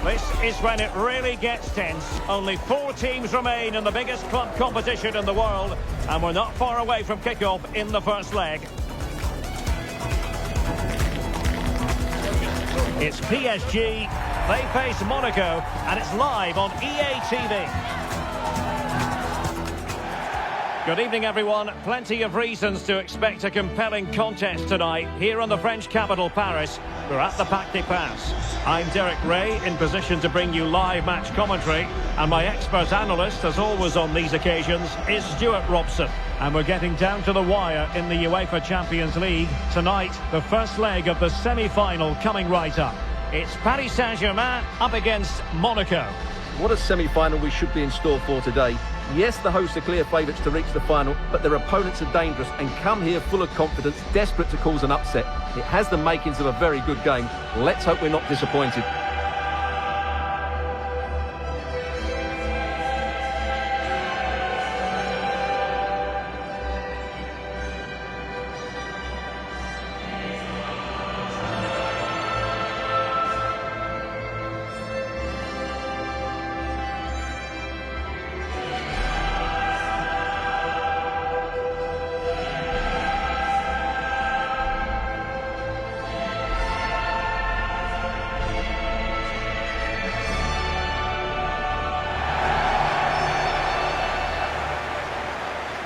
This is when it really gets tense. Only 4 teams remain in the biggest club competition in the world, and we're not far away from kickoff in the first leg. It's PSG, they face Monaco, and it's live on EA TV. Good evening, everyone. Plenty of reasons to expect a compelling contest tonight here in the French capital, Paris. We're at the Parc des Princes. I'm Derek Ray, in position to bring you live match commentary. And my expert analyst, as always on these occasions, is Stuart Robson. And we're getting down to the wire in the UEFA Champions League. Tonight, the first leg of the semi-final coming right up. It's Paris Saint-Germain up against Monaco. What a semi-final we should be in store for today. Yes, the hosts are clear favourites to reach the final, but their opponents are dangerous and come here full of confidence, desperate to cause an upset. It has the makings of a very good game. Let's hope we're not disappointed.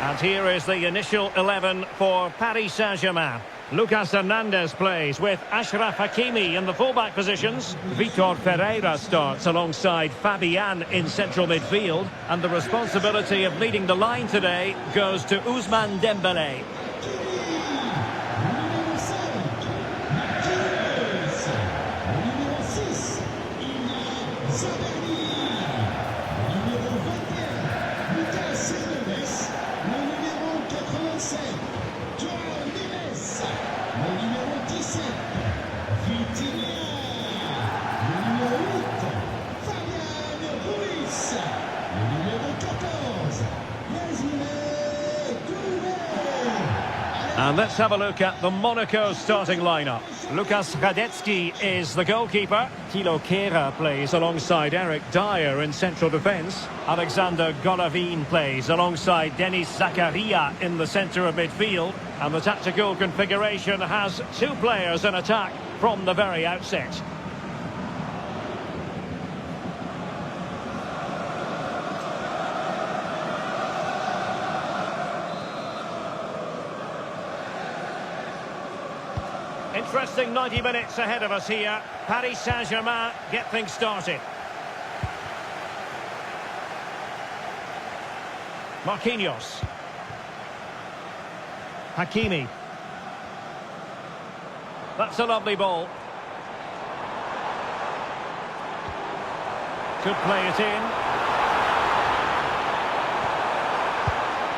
And here is the initial 11 for Paris Saint-Germain. Lucas Hernandez plays with Achraf Hakimi in the fullback positions. Vitor Pereira starts alongside Fabian in central midfield. And the responsibility of leading the line today goes to Ousmane Dembélé. And let's have a look at the Monaco starting lineup. Lukas Radetsky is the goalkeeper. Thilo Kehrer plays alongside Eric Dyer in central defence. Alexander Golovin plays alongside Denis Zakaria in the centre of midfield. And the tactical configuration has 2 players in attack from the very outset. Interesting 90 minutes ahead of us here. Paris Saint-Germain get things started. Marquinhos. Hakimi. That's a lovely ball. Could play it in.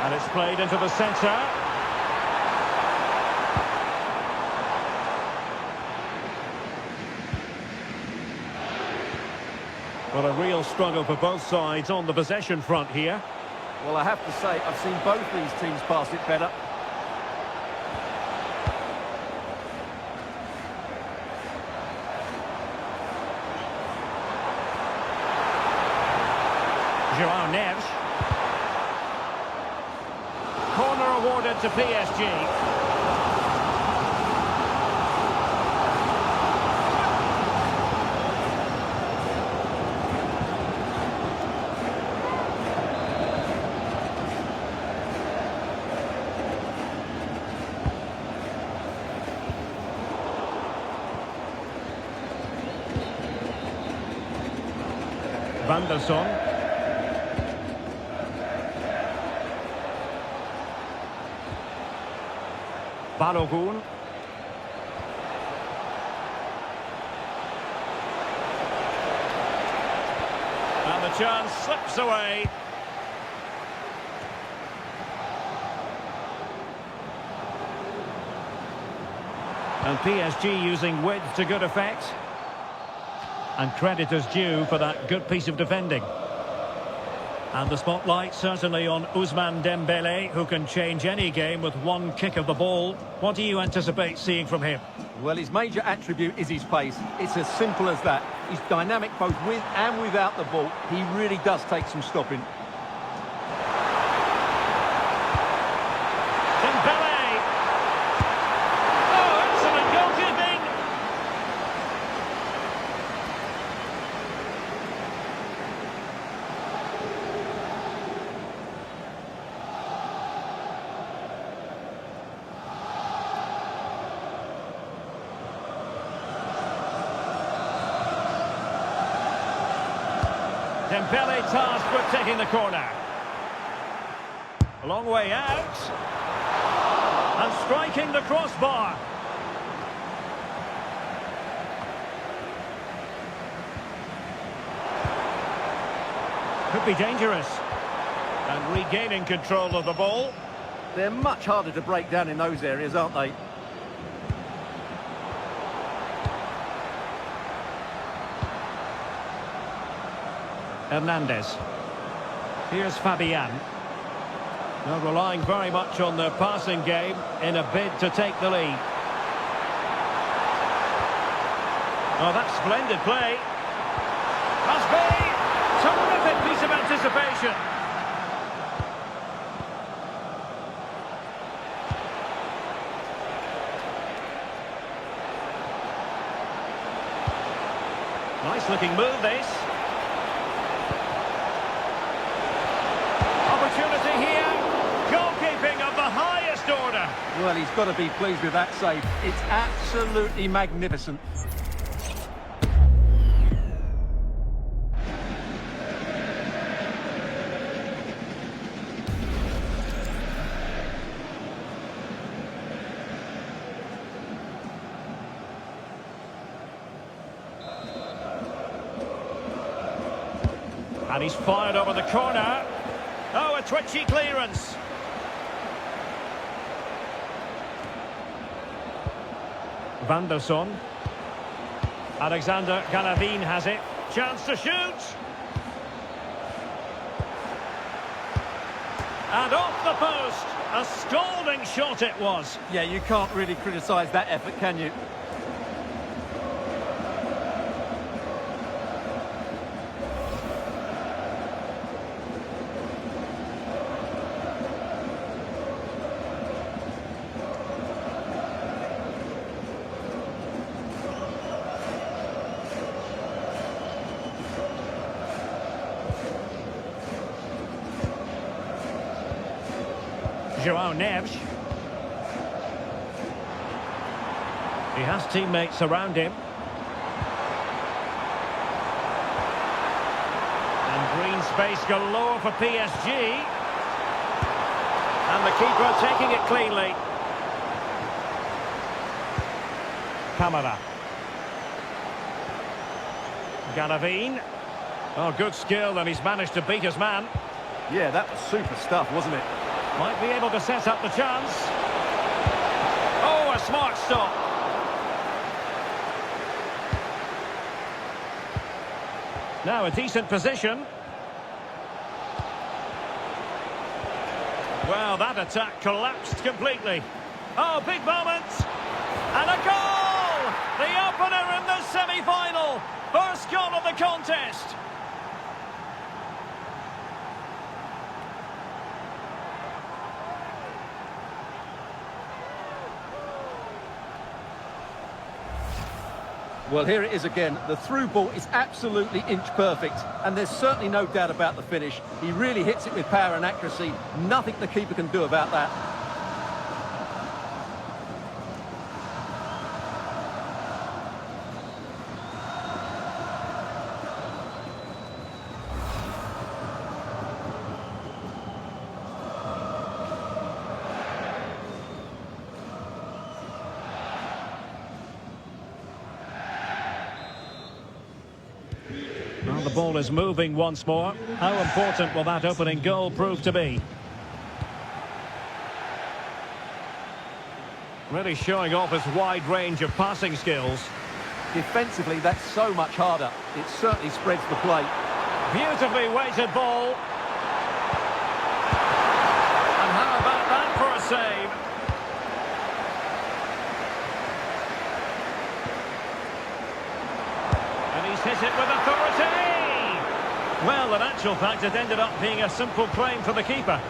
And it's played into the centre. Well, a real struggle for both sides on the possession front here. Well, I have to say, I've seen both these teams pass it better. Joao Neves. Corner awarded to PSG. Van der Son. Balogun. And the chance slips away. And PSG using width to good effect. And credit is due for that good piece of defending. And the spotlight certainly on Ousmane Dembele, who can change any game with one kick of the ball. What do you anticipate seeing from him? Well, his major attribute is his pace. It's as simple as that. He's dynamic both with and without the ball. He really does take some stopping. Dembele! Oh, excellent goalkeeping! Dembele tasked with taking the corner. A long way out. And striking the crossbar. Could be dangerous. And regaining control of the ball. They're much harder to break down in those areas, aren't they? Hernandez. Here's Fabian. Now relying very much on their passing game in a bid to take the lead. Oh, that's splendid play. Must be! Terrific piece of anticipation. Nice looking move, this. Opportunity here. Goalkeeping of the highest order. Well, he's got to be pleased with that save. It's absolutely magnificent. And he's fired over the corner. Oh, a twitchy clearance. Van der Son. Alexander Galavin has it. Chance to shoot. And off the post. A scalding shot it was. Yeah, you can't really criticise that effort, can you? João Neves. He has teammates around him. And green space galore for PSG. And the keeper taking it cleanly. Camara. Galavin. Oh, good skill, and he's managed to beat his man. Yeah, that was super stuff, wasn't it? Might be able to set up the chance. Oh, a smart stop. Now a decent position. Well, that attack collapsed completely. Oh, big moment. And a goal! The opener in the semi-final. First goal of the contest. Well, here it is again. The through ball is absolutely inch perfect, and there's certainly no doubt about the finish. He really hits it with power and accuracy. Nothing the keeper can do about that. Well, the ball is moving once more. How important will that opening goal prove to be? Really showing off his wide range of passing skills. Defensively, that's so much harder. It certainly spreads the play. Beautifully weighted ball. save. And he's hit it with authority. Well, in actual fact, it ended up being a simple claim for the keeper.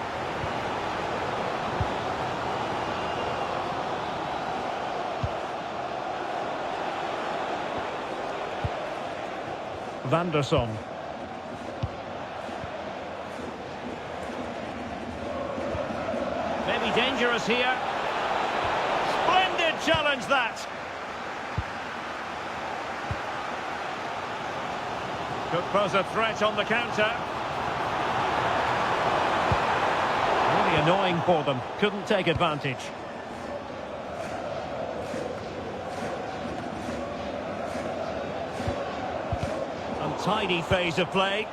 Vanderson. Maybe dangerous here. Splendid challenge that. Could pose a threat on the counter. Really annoying for them. Couldn't take advantage. Untidy phase of play.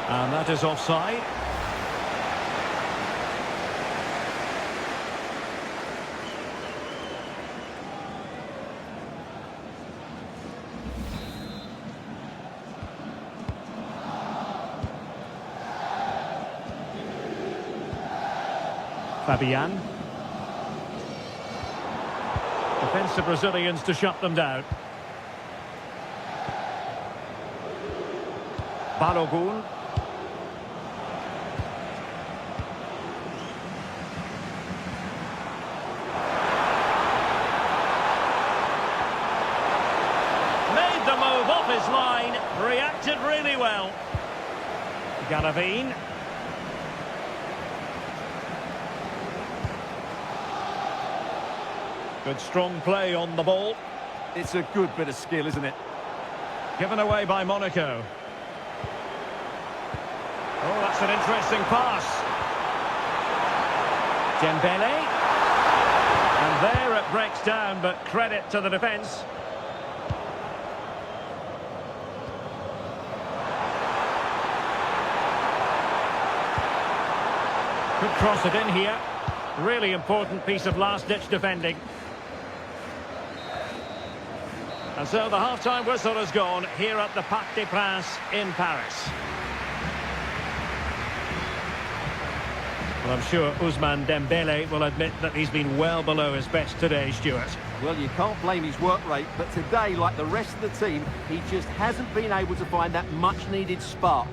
And that is offside. Fabian. Defensive Brazilians to shut them down. Balogun. Made the move off his line, reacted really well. GAMİNG. Good strong play on the ball. It's a good bit of skill, isn't it? Given away by Monaco. Oh, that's an interesting pass. Dembele. And there it breaks down, but credit to the defence. Could cross it in here. Really important piece of last-ditch defending. And so the half-time whistle has gone here at the Parc des Princes in Paris. Well, I'm sure Ousmane Dembele will admit that he's been well below his best today, Stuart. Well, you can't blame his work rate, but today, like the rest of the team, he just hasn't been able to find that much-needed spark.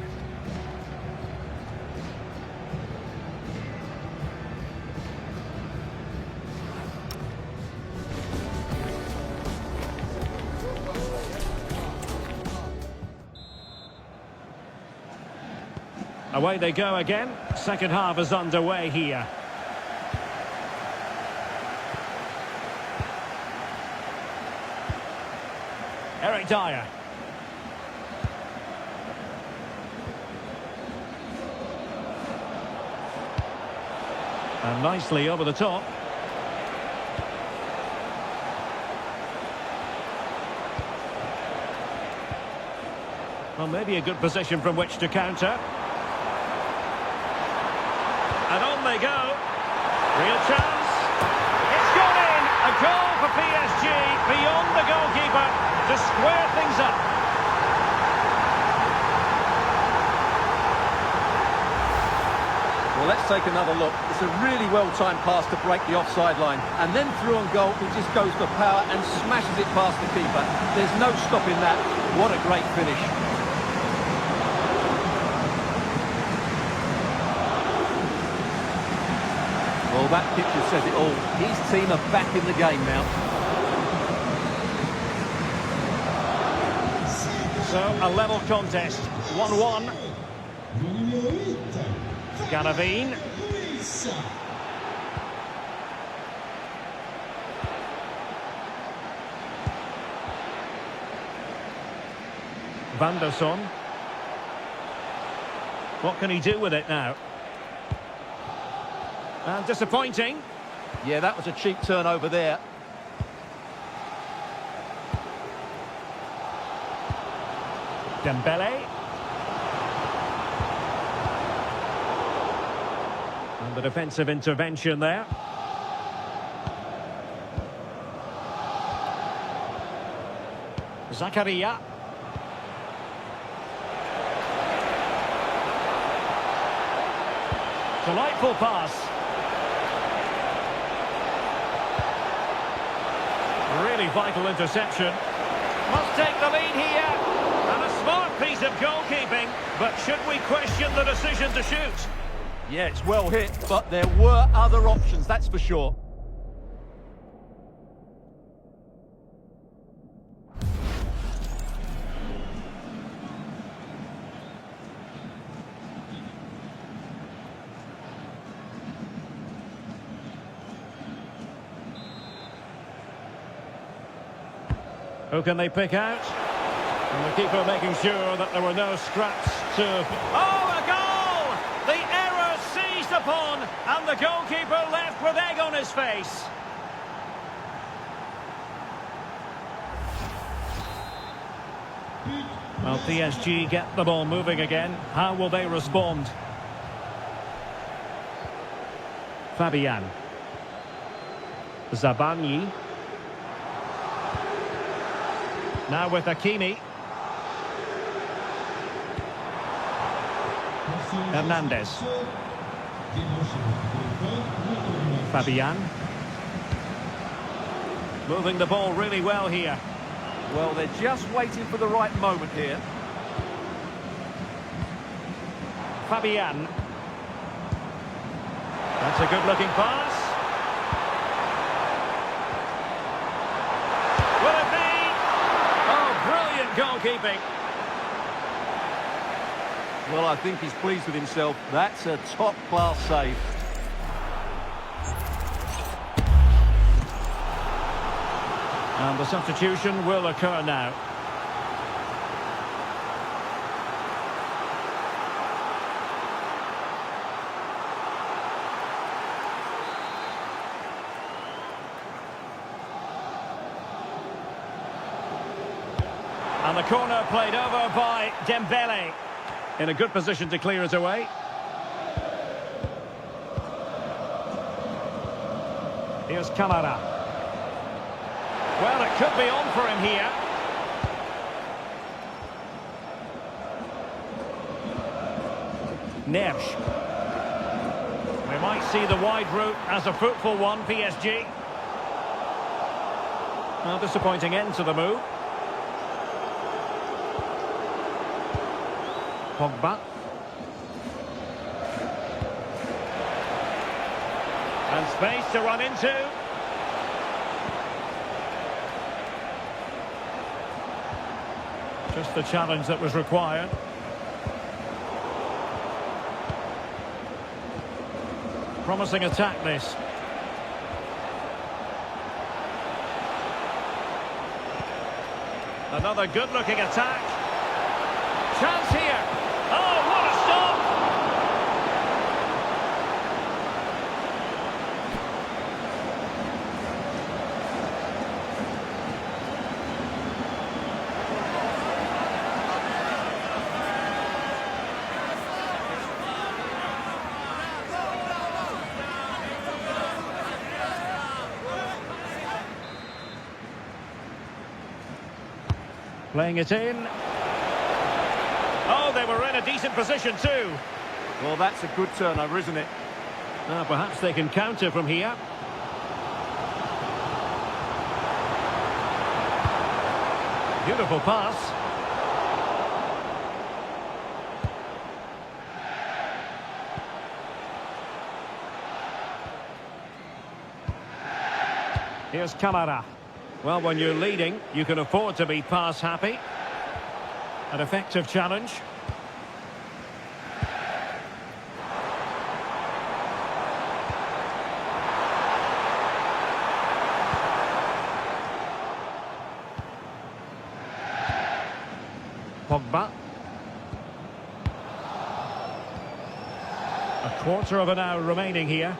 Away they go again. Second half is underway here. Eric Dyer. And nicely over the top. Well, maybe a good position from which to counter. And on they go. Real chance. It's gone in. A goal for PSG beyond the goalkeeper to square things up. Well, let's take another look. It's a really well-timed pass to break the offside line. And then through on goal, he just goes for power and smashes it past the keeper. There's no stopping that. What a great finish. Well, that picture says it all. His team are back in the game now. So, a level contest. 1-1. GAMİNG. Vanderson. What can he do with it now? And disappointing. Yeah, that was a cheap turnover there. Dembele. And the defensive intervention there. Zakaria. Delightful pass. Really vital interception. Must take the lead here. And a smart piece of goalkeeping. But should we question the decision to shoot? Yeah, it's well hit, but there were other options, that's for sure. Who can they pick out? And the keeper making sure that there were no scraps to... Oh, a goal! The error seized upon, and the goalkeeper left with egg on his face. Well, PSG get the ball moving again. How will they respond? Fabian. Zabani. Now with Hakimi. Hernandez. Fabian. Moving the ball really well here. Well, they're just waiting for the right moment here. Fabian. That's a good-looking pass. Will it be? Oh, brilliant goalkeeping. Well, I think he's pleased with himself. That's a top-class save. And the substitution will occur now. And the corner played over by Dembele. In a good position to clear it away. Here's Camara. Well, it could be on for him here. Neves. We might see the wide route as a fruitful one, PSG. Well, disappointing end to the move. Pogba. And space to run into. Just the challenge that was required. Promising attack this. Another good-looking attack. Chance here. Oh, what a stop! Playing it in. Oh, they were in a decent position too. Well, that's a good turnover, isn't it? Now, perhaps they can counter from here. Beautiful pass. Here's Camara. Well, when you're leading, you can afford to be pass happy. An effective challenge. Pogba. A quarter of an hour remaining here.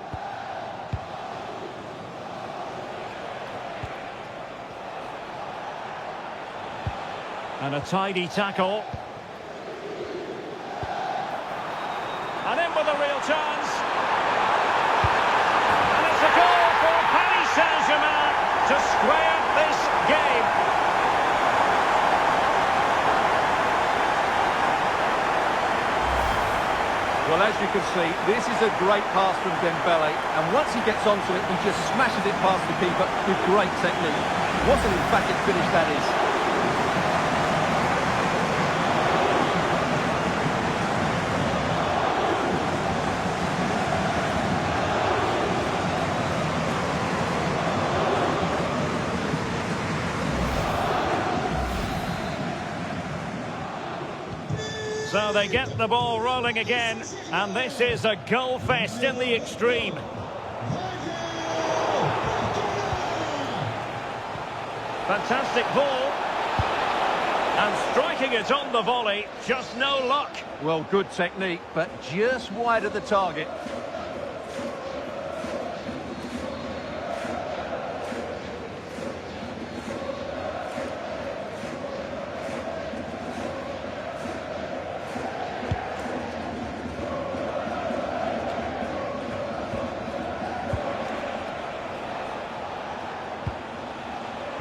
And a tidy tackle. And in with a real chance. And it's a goal for Paris Saint-Germain to square this game. Well, as you can see, this is a great pass from Dembele, and once he gets onto it, he just smashes it past the keeper with great technique. What an emphatic finish that is. So they get the ball rolling again, and this is a goal fest in the extreme. Fantastic ball. And striking it on the volley, just no luck. Well, good technique, but just wide of the target.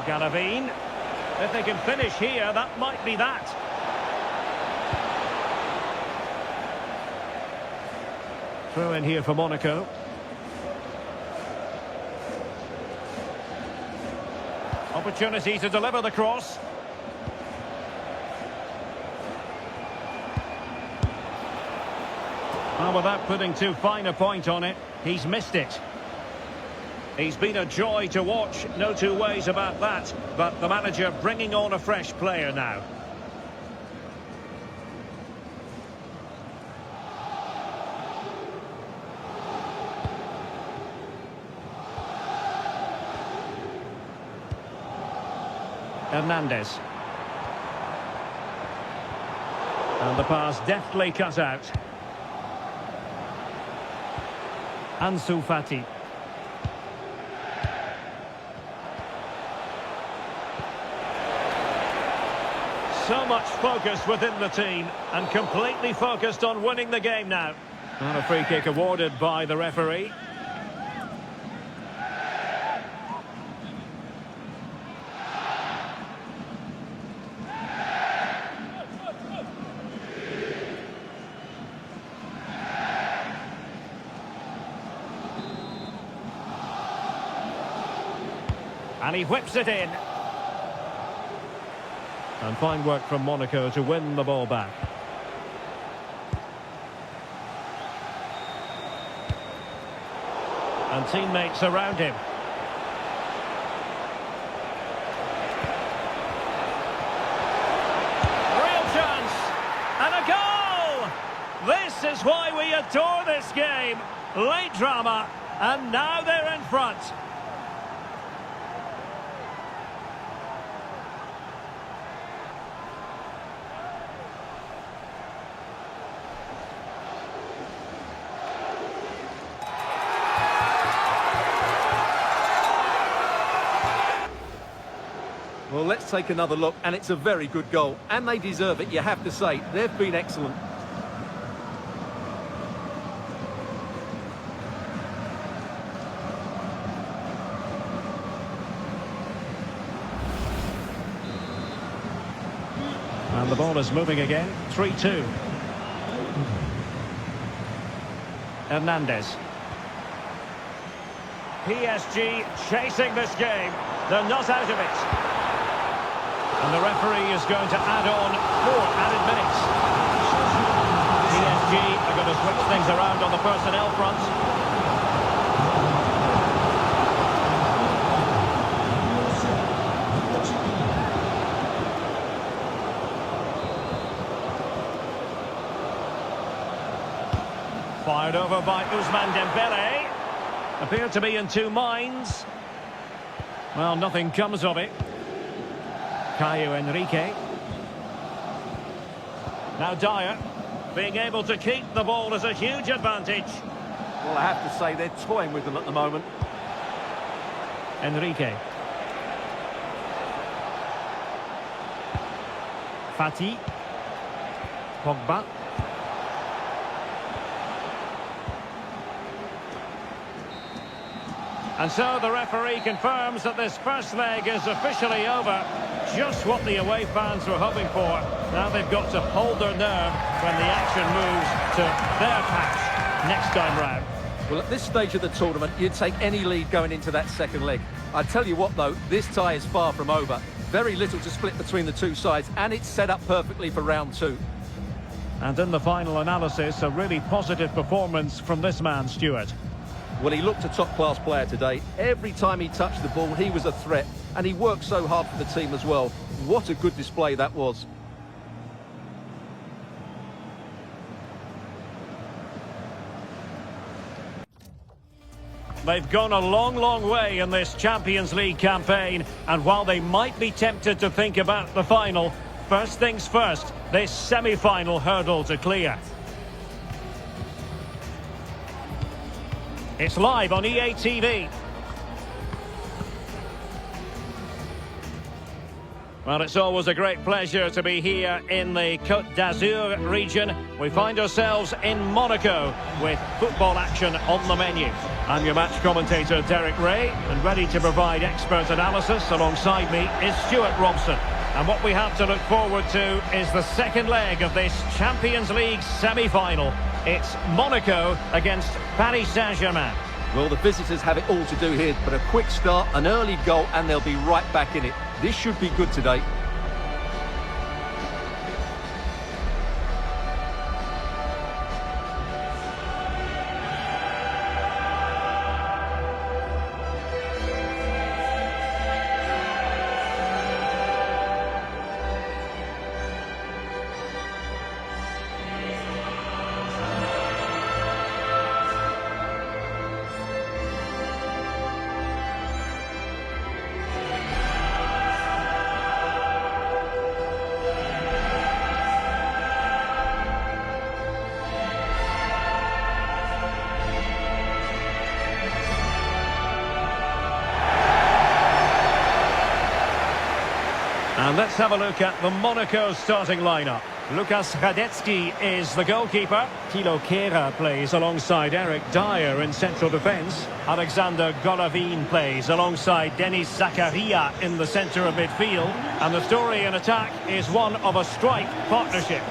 GAMİNG. If they can finish here, that might be that. Throw in here for Monaco. Opportunity to deliver the cross. Well, without putting too fine a point on it, he's missed it. He's been a joy to watch, no two ways about that. But the manager bringing on a fresh player now. Hernandez. And the pass deftly cut out. Ansu Fati. So much focus within the team, and completely focused on winning the game now. And a free kick awarded by the referee. And he whips it in. And fine work from Monaco to win the ball back. And teammates around him. Real chance! And a goal! This is why we adore this game. Late drama, and now they're in front. Well, let's take another look, and it's a very good goal. And they deserve it, you have to say. They've been excellent. And the ball is moving again. 3-2. Hernandez. PSG chasing this game. They're not out of it. And the referee is going to add on 4 added minutes. PSG are going to switch things around on the personnel front. Fired over by Ousmane Dembele. Appeared to be in two minds. Well, nothing comes of it. Caio Henrique. Now Dyer. Being able to keep the ball is a huge advantage. Well, I have to say, they're toying with them at the moment. Henrique. Fati. Pogba. And so the referee confirms that this first leg is officially over. Just what the away fans were hoping for. Now they've got to hold their nerve when the action moves to their patch next time round. Well, at this stage of the tournament, you'd take any lead going into that second leg. I tell you what, though, this tie is far from over. Very little to split between the two sides, and it's set up perfectly for round two. And in the final analysis, a really positive performance from this man, Stuart. Well, he looked a top-class player today. Every time he touched the ball, he was a threat. And he worked so hard for the team as well. What a good display that was. They've gone a long, long way in this Champions League campaign. And while they might be tempted to think about the final, first things first, this semi-final hurdle to clear. It's live on EA TV. Well, it's always a great pleasure to be here in the Côte d'Azur region. We find ourselves in Monaco with football action on the menu. I'm your match commentator, Derek Ray, and ready to provide expert analysis alongside me is Stuart Robson. And what we have to look forward to is the second leg of this Champions League semi-final. It's Monaco against Paris Saint-Germain. Well, the visitors have it all to do here, but a quick start, an early goal, and they'll be right back in it. This should be good today. And let's have a look at the Monaco starting lineup. Lukas Hradecky is the goalkeeper. Thilo Kehrer plays alongside Eric Dyer in central defence. Alexander Golovin plays alongside Denis Zakaria in the centre of midfield. And the story in attack is one of a strike partnership.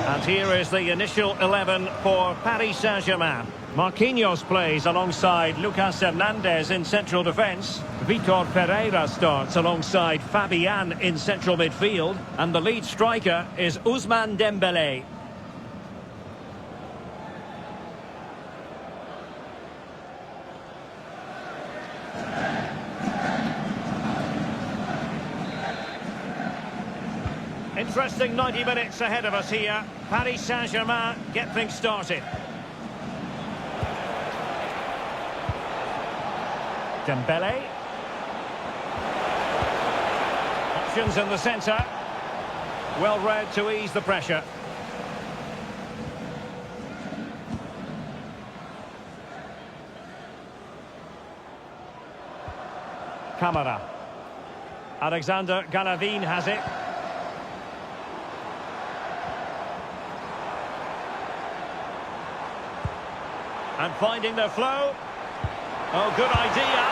And here is the initial 11 for Paris Saint-Germain. Marquinhos plays alongside Lucas Hernandez in central defence. Vitor Pereira starts alongside Fabian in central midfield. And the lead striker is Ousmane Dembélé. Interesting 90 minutes ahead of us here. Paris Saint-Germain get things started. Dembélé. Options in the centre. Well read to ease the pressure. Camara. Alexander Golovin has it. And finding their flow. Oh, good idea.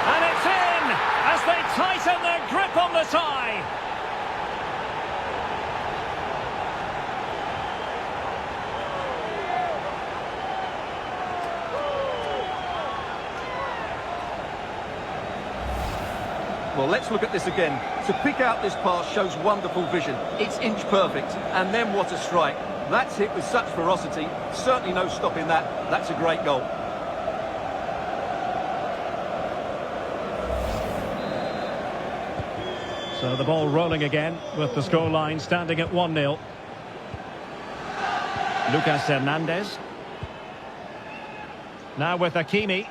And it's in as they tighten their grip on the tie. Well, let's look at this again. To pick out this pass shows wonderful vision. It's inch perfect. And then what a strike. That's hit with such ferocity. Certainly no stopping that. That's a great goal. So the ball rolling again with the scoreline standing at 1-0. Lucas Hernandez. Now with Hakimi.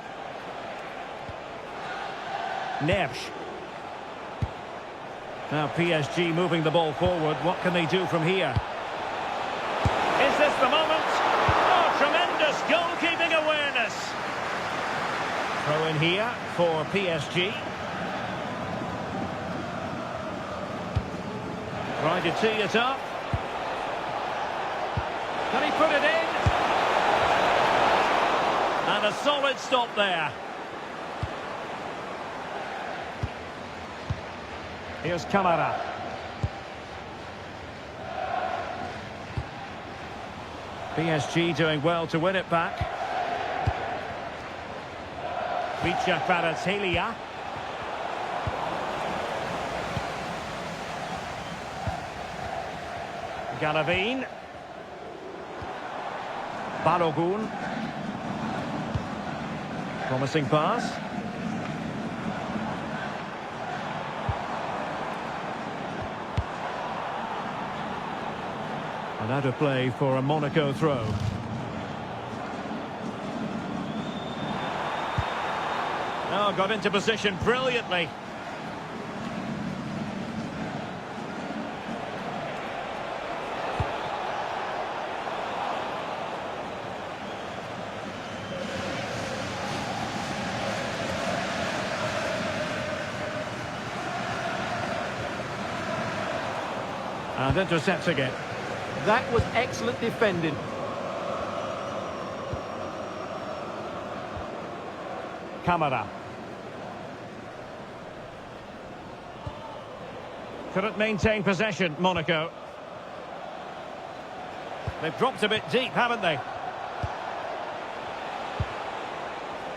Neves. Now PSG moving the ball forward. What can they do from here? Is this the moment? Oh, tremendous goalkeeping awareness. Throw in here for PSG. Trying to tee it up. Can he put it in? And a solid stop there. Here's Camara. PSG doing well to win it back. Vicha Kvaratskhelia. Galavine. Balogun. Promising pass. And out of play for a Monaco throw. Oh, got into position brilliantly. And intercepting it. That was excellent defending. Camara. Couldn't maintain possession, Monaco. They've dropped a bit deep, haven't they?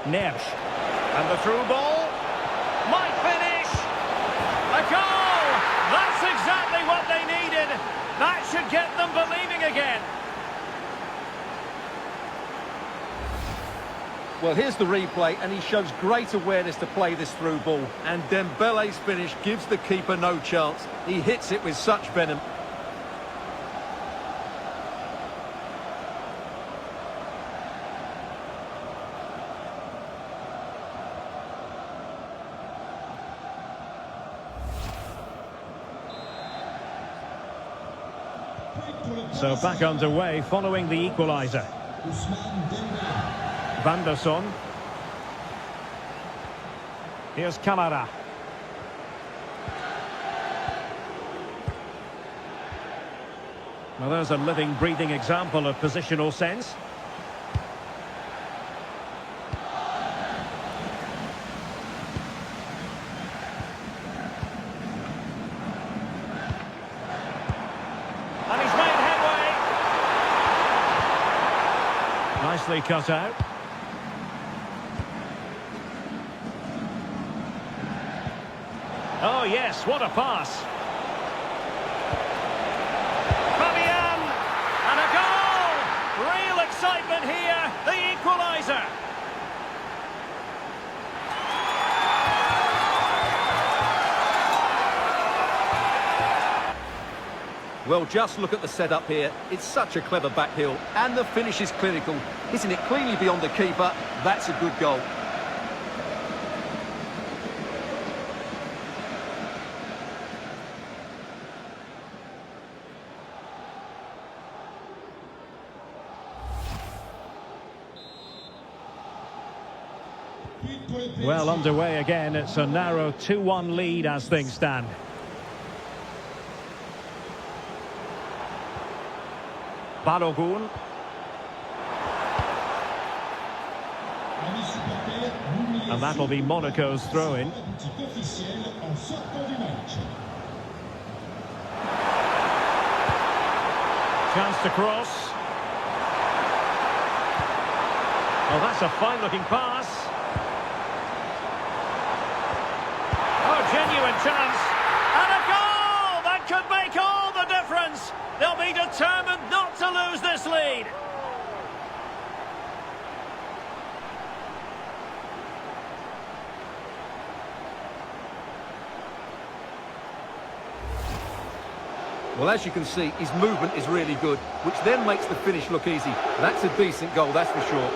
Neves. And the through ball. Might finish. A goal! That's exactly what they needed. That should get them believing again. Well, here's the replay, and he shows great awareness to play this through ball. And Dembele's finish gives the keeper no chance. He hits it with such venom. So back underway following the equaliser. Van der Son. Here's Camara. Well, there's a living, breathing example of positional sense. And he's made headway. Nicely cut out. Oh, yes, what a pass. Fabian! And a goal! Real excitement here, the equaliser. Well, just look at the setup here. It's such a clever back heel, and the finish is clinical. Hitting it cleanly beyond the keeper, that's a good goal. Well, underway again. It's a narrow 2-1 lead as things stand. Balogun. And that'll be Monaco's throw-in. Chance to cross. Oh, that's a fine-looking pass. Oh, genuine chance. And a goal! That could make all the difference. They'll be determined not to lose this lead. Well, as you can see, his movement is really good, which then makes the finish look easy. That's a decent goal, that's for sure.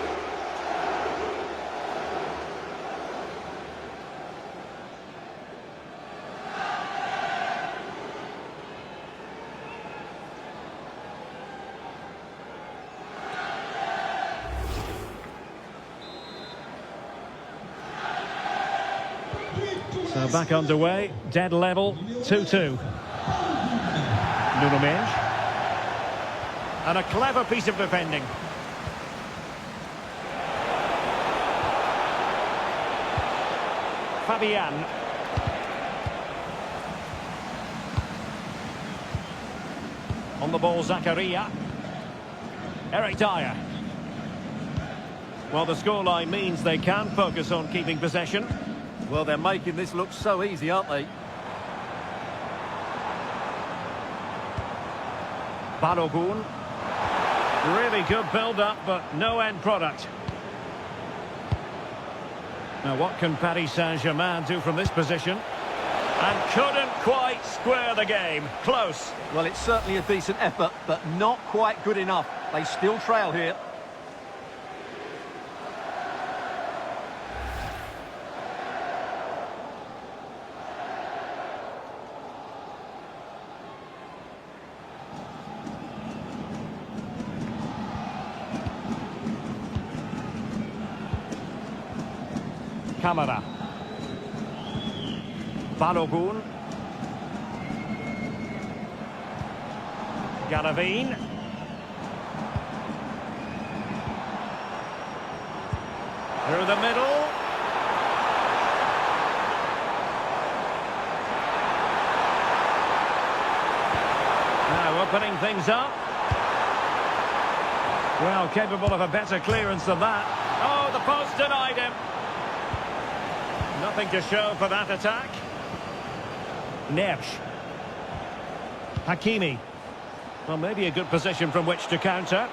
We're back underway, dead level, 2-2. Nuno Mendes. And a clever piece of defending. Fabian. On the ball, Zakaria. Eric Dyer. Well, the scoreline means they can focus on keeping possession. Well, they're making this look so easy, aren't they? Balogun. Really good build-up, but no end product. Now, what can Paris Saint-Germain do from this position? And couldn't quite square the game. Close. Well, it's certainly a decent effort, but not quite good enough. They still trail here. Camara. Balogun. Galavine. Through the middle. Now opening things up. Well, capable of a better clearance than that. Oh, the post denied him. Nothing to show for that attack. Neves. Hakimi. Well, maybe a good position from which to counter.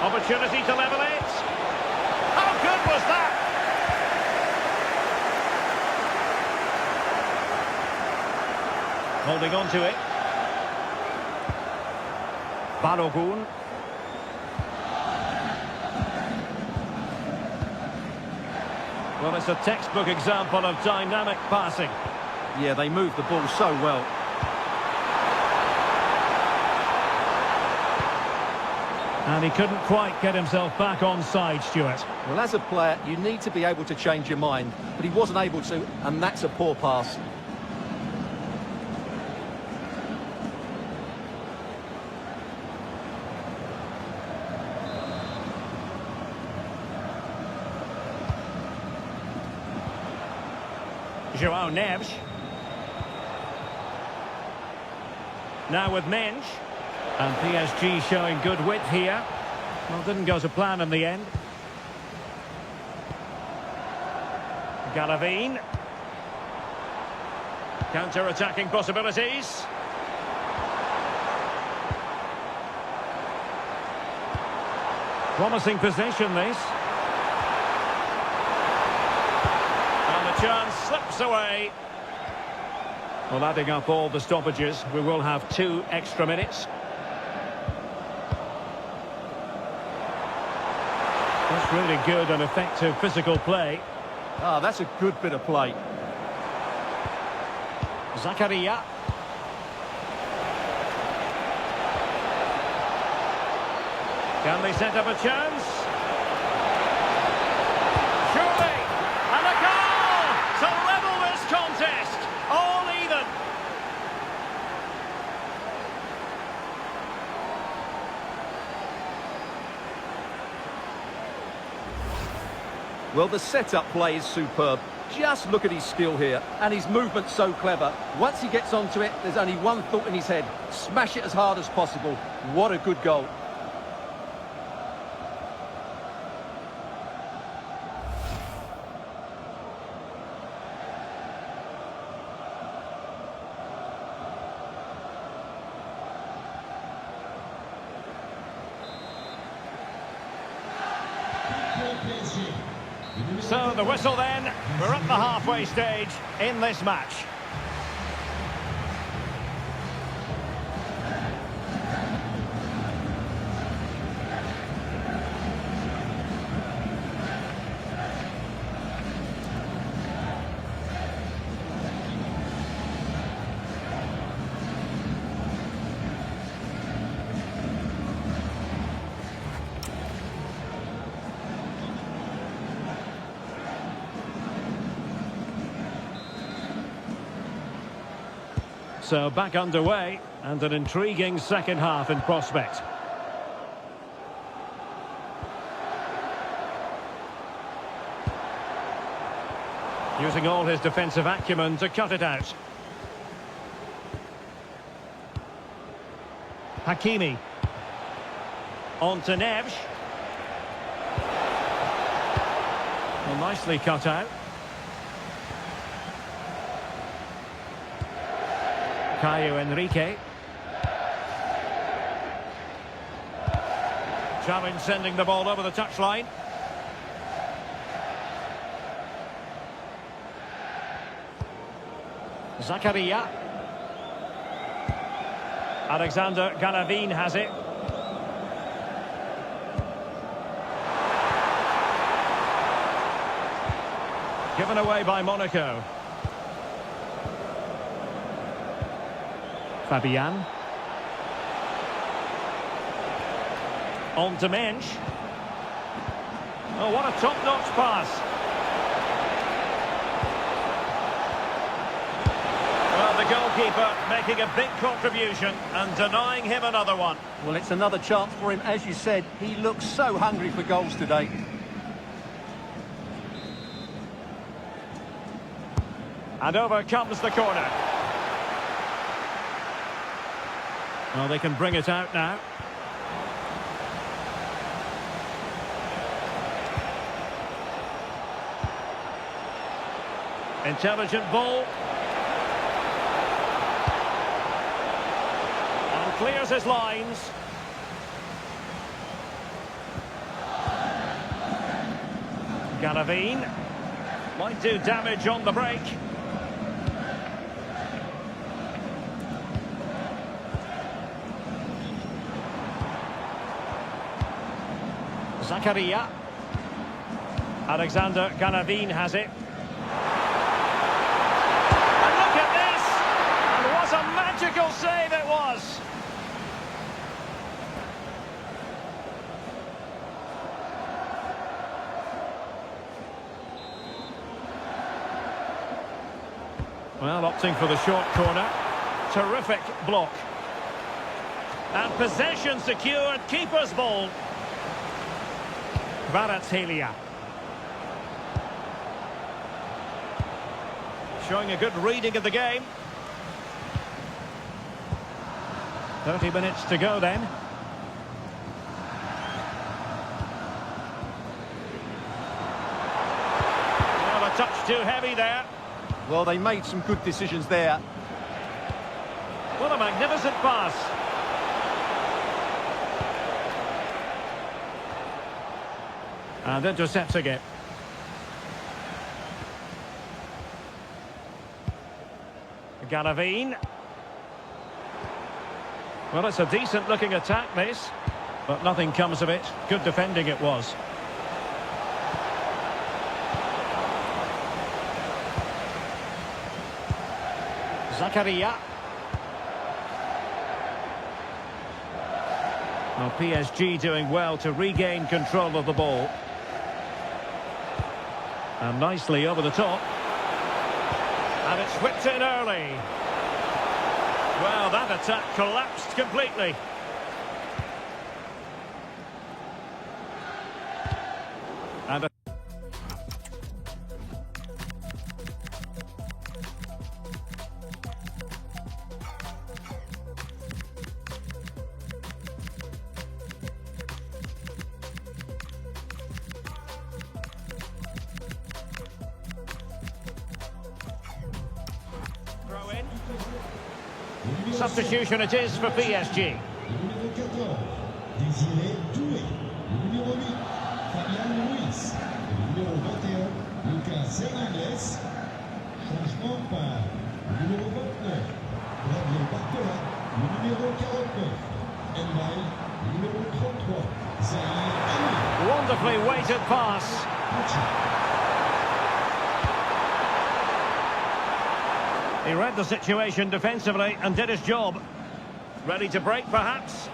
Opportunity to level it. How good was that? Holding on to it. Balogun. Well, it's a textbook example of dynamic passing. Yeah, they move the ball so well. And he couldn't quite get himself back on side, Stuart. Well, as a player, you need to be able to change your mind, but he wasn't able to, and that's a poor pass. João Neves. Now with Mendes. And PSG showing good width here. Well, didn't go to plan in the end. Galavine. Counter-attacking possibilities. Promising possession, this. Chance slips away. Well, adding up all the stoppages, we will have 2 extra minutes. That's really good and effective physical play. Ah, that's a good bit of play. Zakaria. Can they set up a chance? Surely! And a goal! To level this contest, all even. Well, the setup play is superb. Just look at his skill here, and his movement's so clever. Once he gets onto it, there's only one thought in his head. Smash it as hard as possible. What a good goal. So the whistle then, we're at the halfway stage in this match. So back underway, and an intriguing second half in prospect. Using all his defensive acumen to cut it out. Hakimi. On to Neves. Well, nicely cut out. Caio Henrique. Challenge sending the ball over the touchline. Zakaria. Alexander GAMİNG has it. Given away by Monaco. Fabian. On to Mensch. Oh, what a top-notch pass. Well, the goalkeeper making a big contribution and denying him another one. Well, it's another chance for him. As you said, he looks so hungry for goals today. And over comes the corner. Well, they can bring it out now. Intelligent ball. And clears his lines. GAMİNG might do damage on the break. Zakaria. Alexander GAMİNG has it. And look at this! And what a magical save it was! Well, opting for the short corner. Terrific block. And possession secured, keeper's ball. Kvaratskhelia. Showing a good reading of the game. 30 minutes to go then. Well, a touch too heavy there. Well, they made some good decisions there. What a magnificent pass. And intercepting it. GAMİNG. Well, it's a decent looking attack, this, but nothing comes of it. Good defending it was. Zakaria. Well, PSG doing well to regain control of the ball. And nicely over the top. And it's whipped in early. Well, that attack collapsed completely. And substitution it is for PSG. Wonderfully weighted pass. He read the situation defensively and did his job. Ready to break, perhaps?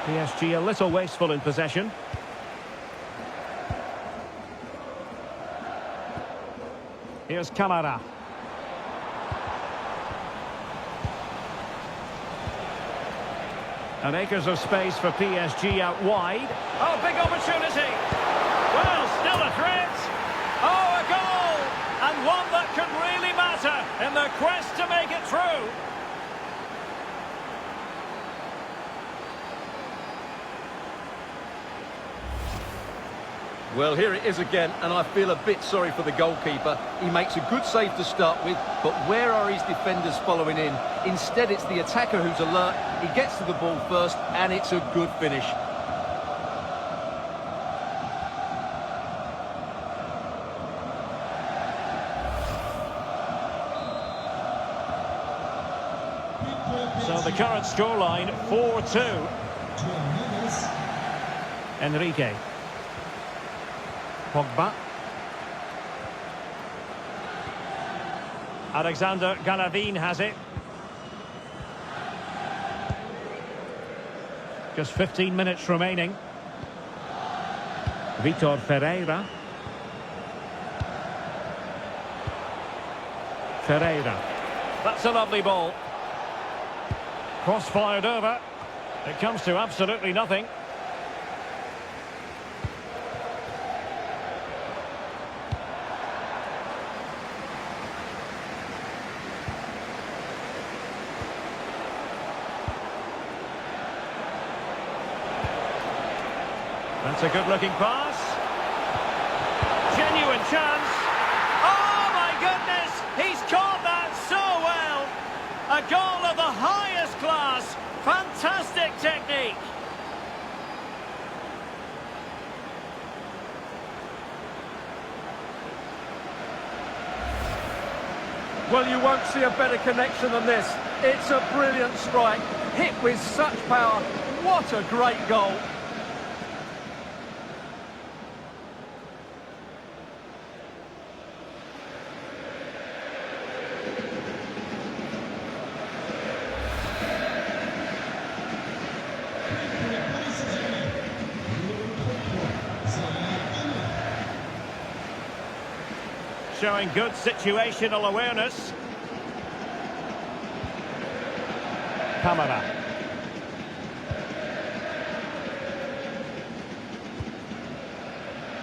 PSG a little wasteful in possession. Here's Camara. And acres of space for PSG out wide. Oh, big opportunity. Well, still a threat. Oh, a goal! And one that could really matter in the quest to make it through. Well, here it is again, and I feel a bit sorry for the goalkeeper. He makes a good save to start with, but where are his defenders following in? Instead, it's the attacker who's alert. He gets to the ball first, and it's a good finish. So the current scoreline, 4-2. Enrique. Pogba. Alexander Galavin has it. Just 15 minutes remaining. Vitor Ferreira. That's a lovely ball. Cross-fired over. It comes to absolutely nothing. That's a good-looking pass. Genuine chance. Oh, my goodness! He's caught that so well. A goal of the highest class. Fantastic technique. Well, you won't see a better connection than this. It's a brilliant strike, hit with such power. What a great goal. Showing good situational awareness. Camara.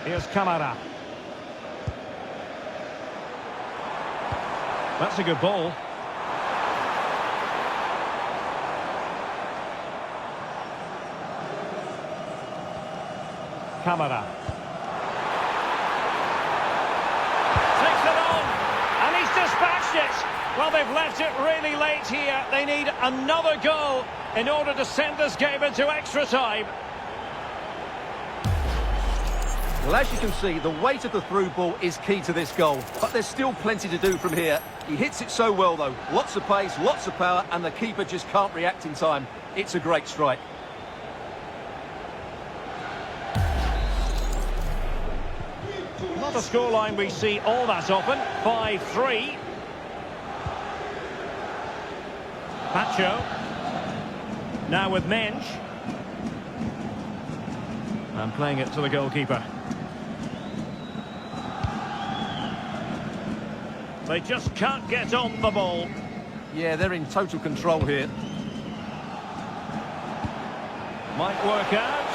Here's Camara. That's a good ball. Camara. Dispatched it. Well, they've left it really late here. They need another goal in order to send this game into extra time. Well, as you can see, the weight of the through ball is key to this goal. But there's still plenty to do from here. He hits it so well, though. Lots of pace, lots of power, and the keeper just can't react in time. It's a great strike. Not a scoreline we see all that often. 5-3. Pacho. Now with Menge. And playing it to the goalkeeper. They just can't get on the ball. Yeah, they're in total control here. Might work out.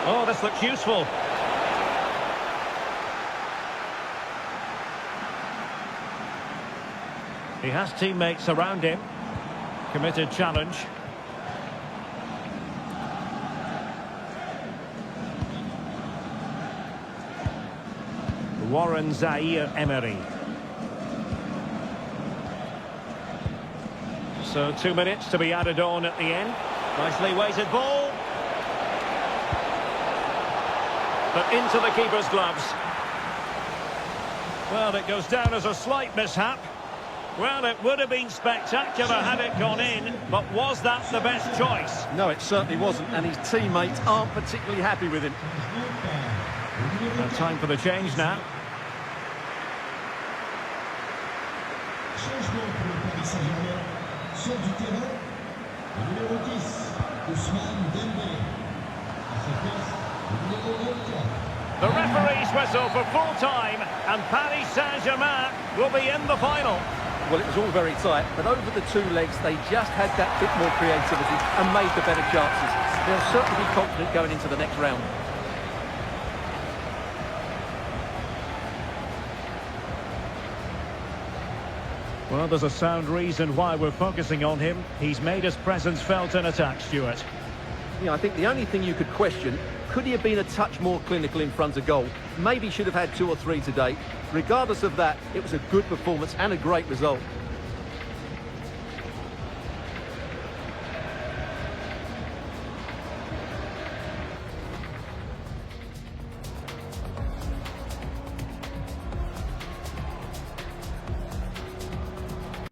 Oh, this looks useful. He has teammates around him. Committed challenge. Warren Zaire-Emery. So 2 minutes to be added on at the end. Nicely weighted ball. But into the keeper's gloves. Well, it goes down as a slight mishap. Well, it would have been spectacular had it gone in, but was that the best choice? No, it certainly wasn't, and his teammates aren't particularly happy with him. And time for the change now. The referee's whistle for full time, and Paris Saint-Germain will be in the final. Well, it was all very tight, but over the two legs, they just had that bit more creativity and made the better chances. They'll certainly be confident going into the next round. Well, there's a sound reason why we're focusing on him. He's made his presence felt in attack, Stuart. Yeah, I think the only thing you could question, could he have been a touch more clinical in front of goal? Maybe should have had 2 or 3 today. Regardless of that, it was a good performance and a great result.